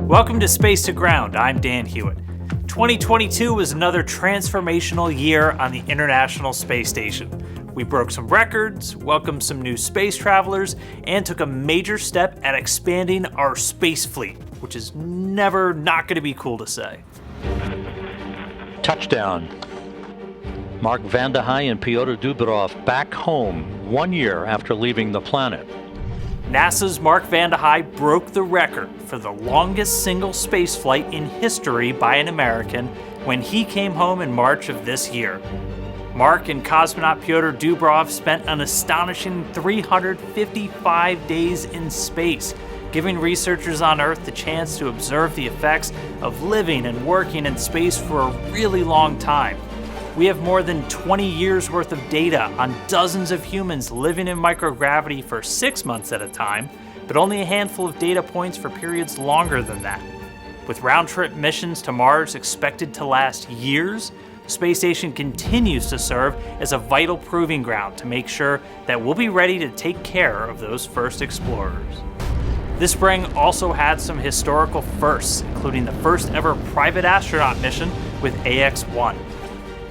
Welcome to Space to Ground. I'm Dan Hewitt. 2022 was another transformational year on the International Space Station. We broke some records, welcomed some new space travelers, and took a major step at expanding our space fleet, which is never not going to be cool to say. Touchdown. Mark Vande Hei and Pyotr Dubrov back home 1 year after leaving the planet. NASA's Mark Vande Hei broke the record for the longest single space flight in history by an American when he came home in March of this year. Mark and cosmonaut Pyotr Dubrov spent an astonishing 355 days in space, giving researchers on Earth the chance to observe the effects of living and working in space for a really long time. We have more than 20 years worth of data on dozens of humans living in microgravity for 6 months at a time, but only a handful of data points for periods longer than that. With round-trip missions to Mars expected to last years, the space station continues to serve as a vital proving ground to make sure that we'll be ready to take care of those first explorers. This spring also had some historical firsts, including the first ever private astronaut mission with AX-1.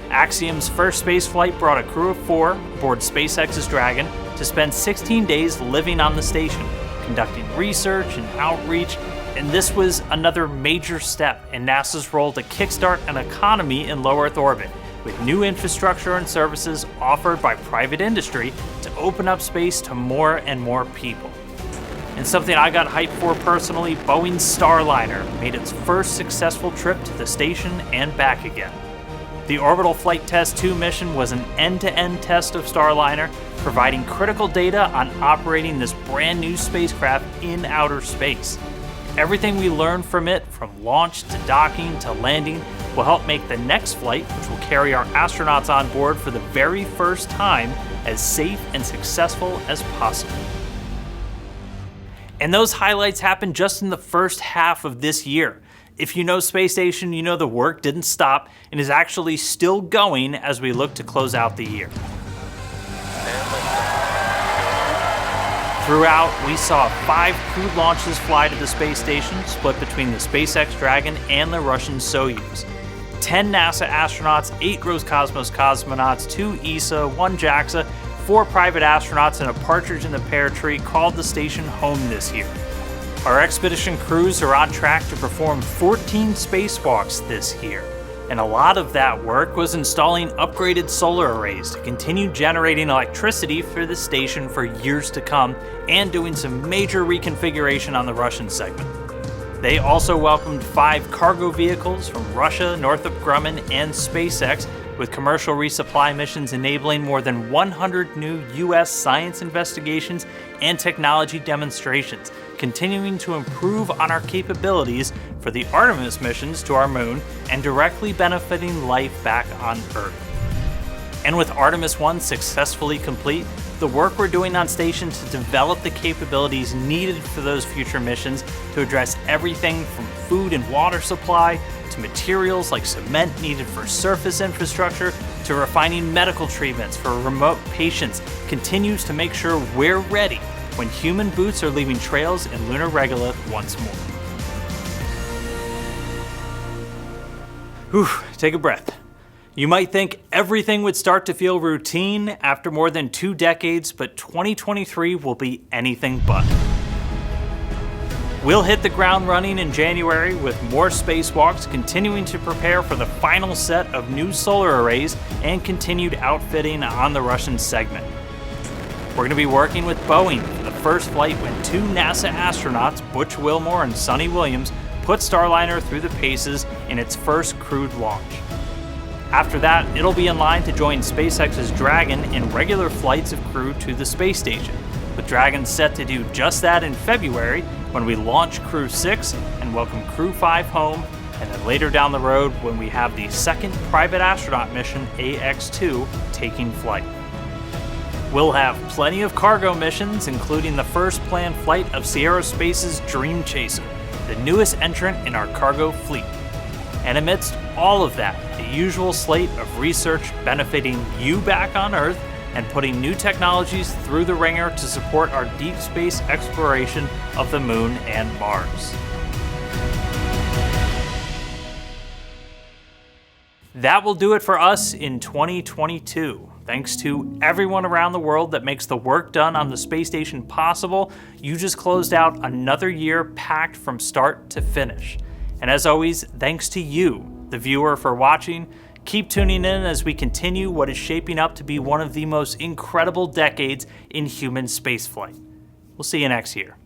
Axiom's first spaceflight brought a crew of 4 aboard SpaceX's Dragon to spend 16 days living on the station, conducting research and outreach, and this was another major step in NASA's role to kickstart an economy in low Earth orbit, with new infrastructure and services offered by private industry to open up space to more and more people. And something I got hyped for personally, Boeing's Starliner made its first successful trip to the station and back again. The Orbital Flight Test 2 mission was an end-to-end test of Starliner, providing critical data on operating this brand new spacecraft in outer space. Everything we learned from it, from launch to docking to landing, will help make the next flight, which will carry our astronauts on board for the very first time, as safe and successful as possible. And those highlights happened just in the first half of this year. If you know Space Station, you know the work didn't stop and is actually still going as we look to close out the year. Throughout, we saw 5 crewed launches fly to the space station, split between the SpaceX Dragon and the Russian Soyuz. 10 NASA astronauts, 8 Roscosmos cosmonauts, 2 ESA, 1 JAXA, 4 private astronauts, and a partridge in the pear tree called the station home this year. Our expedition crews are on track to perform 14 spacewalks this year, and a lot of that work was installing upgraded solar arrays to continue generating electricity for the station for years to come, and doing some major reconfiguration on the Russian segment. They also welcomed 5 cargo vehicles from Russia, Northrop Grumman, and SpaceX, with commercial resupply missions enabling more than 100 new U.S. science investigations and technology demonstrations, continuing to improve on our capabilities for the Artemis missions to our moon and directly benefiting life back on Earth. And with Artemis 1 successfully complete, the work we're doing on station to develop the capabilities needed for those future missions to address everything from food and water supply to materials like cement needed for surface infrastructure to refining medical treatments for remote patients continues to make sure we're ready when human boots are leaving trails in lunar regolith once more. Whew, take a breath. You might think everything would start to feel routine after more than 2 decades, but 2023 will be anything but. We'll hit the ground running in January with more spacewalks, continuing to prepare for the final set of new solar arrays and continued outfitting on the Russian segment. We're going to be working with Boeing for the first flight when 2 NASA astronauts, Butch Wilmore and Sonny Williams, put Starliner through the paces in its first crewed launch. After that, it'll be in line to join SpaceX's Dragon in regular flights of crew to the space station, with Dragon set to do just that in February when we launch Crew 6 and welcome Crew 5 home, and then later down the road when we have the second private astronaut mission, AX-2, taking flight. We'll have plenty of cargo missions, including the first planned flight of Sierra Space's Dream Chaser, the newest entrant in our cargo fleet. And amidst all of that, the usual slate of research benefiting you back on Earth, and putting new technologies through the ringer to support our deep space exploration of the Moon and Mars. That will do it for us in 2022. Thanks to everyone around the world that makes the work done on the space station possible. You just closed out another year packed from start to finish. And as always, thanks to you, the viewer, for watching. Keep tuning in as we continue what is shaping up to be one of the most incredible decades in human spaceflight. We'll see you next year.